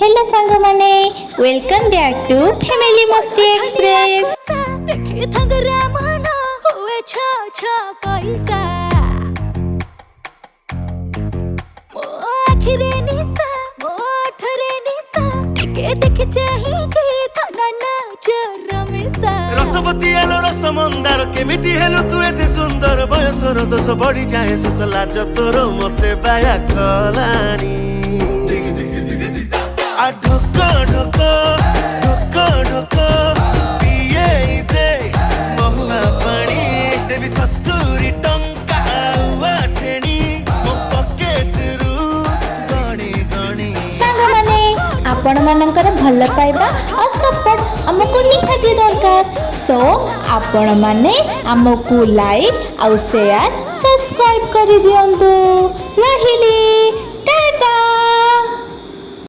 Hello सांग माने welcome back to family मस्ती एक्सप्रेस। देखी थंगरा मना हुए छा छा पैसा मो आखिरे निसा मो आठरे निसा टिके देख चाही के थाना नजर रमेसा रसवती आलो रसमंदार केमिति हेलु तू एते सुंदर बयसर दोष बढ़ी जाए सुसला तोर मते बाया कलानी आ ढक ढक ढक ढक पिए दे महुआ पानी देवी 70 टंका आठेणी मो पॉकेट रु गणी गणी। सांग माने आपण मानकर भल पाइबा और सपोर्ट हमको निहाती दरकार। सो आपण माने हमको लाइक और शेयर सब्सक्राइब कर दियंतु। रहिली।